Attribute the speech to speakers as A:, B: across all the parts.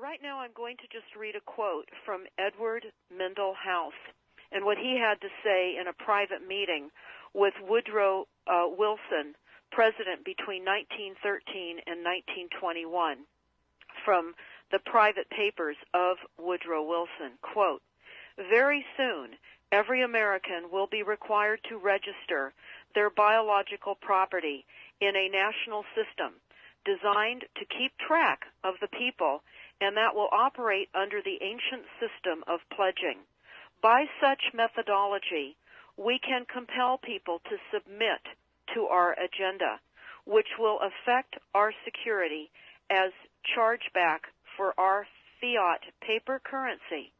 A: right now I'm going to just read a quote from Edward Mendell House and what he had to say in a private meeting with Woodrow Wilson, president between 1913 and 1921, from the private papers of Woodrow Wilson. Quote, "Very soon, every American will be required to register their biological property in a national system designed to keep track of the people, and that will operate under the ancient system of pledging. By such methodology, we can compel people to submit to our agenda, which will affect our security as chargeback for our fiat paper currency.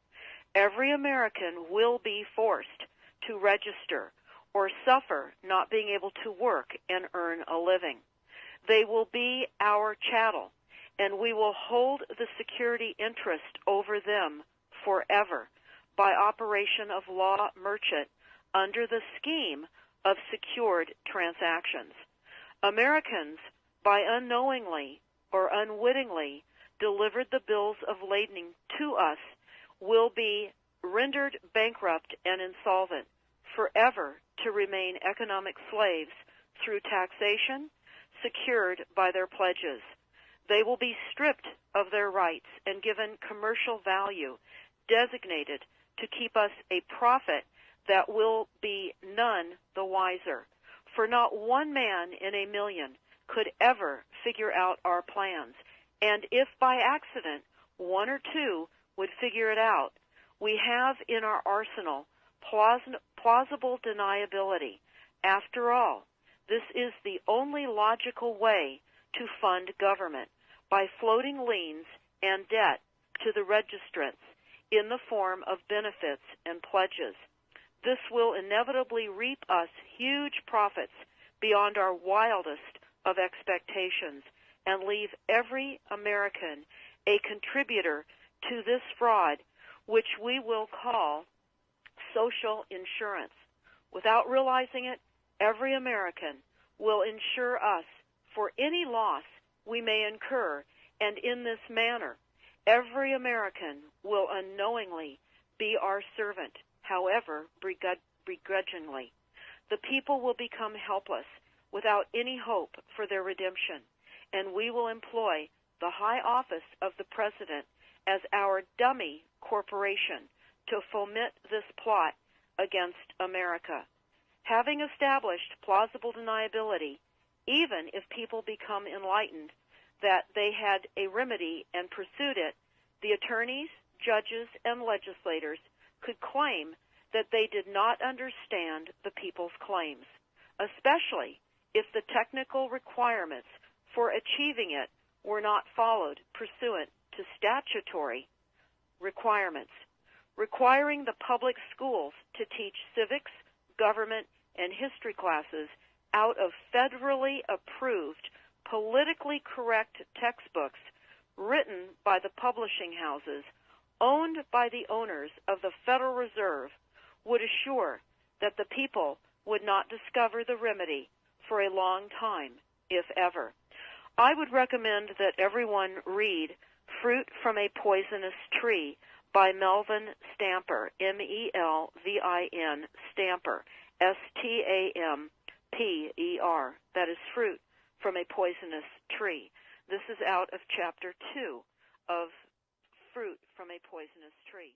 A: Every American will be forced to register or suffer not being able to work and earn a living. They will be our chattel, and we will hold the security interest over them forever by operation of law merchant under the scheme of secured transactions. Americans, by unknowingly or unwittingly delivered the bills of lading to us, will be rendered bankrupt and insolvent, forever to remain economic slaves through taxation secured by their pledges. They will be stripped of their rights and given commercial value, designated to keep us a profit that will be none the wiser. For not one man in a million could ever figure out our plans, and if by accident one or two would figure it out, we have in our arsenal plausible deniability. After all, this is the only logical way to fund government, by floating liens and debt to the registrants in the form of benefits and pledges. This will inevitably reap us huge profits beyond our wildest of expectations and leave every American a contributor to this fraud, which we will call social insurance. Without realizing it, every American will insure us for any loss we may incur, and in this manner, every American will unknowingly be our servant, however begrudgingly. The people will become helpless, without any hope for their redemption, and we will employ the high office of the President as our dummy corporation to foment this plot against America. Having established plausible deniability, even if people become enlightened that they had a remedy and pursued it, the attorneys, judges, and legislators could claim that they did not understand the people's claims, especially if the technical requirements for achieving it were not followed pursuant to statutory requirements, requiring the public schools to teach civics, government, and history classes out of federally approved, politically correct textbooks written by the publishing houses owned by the owners of the Federal Reserve would assure that the people would not discover the remedy for a long time, if ever. I would recommend that everyone read Fruit from a Poisonous Tree by Melvin Stamper, M-E-L-V-I-N, Stamper, S-T-A-M-P-E-R. That is Fruit from a Poisonous Tree. This is out of Chapter 2 of Fruit from a Poisonous Tree.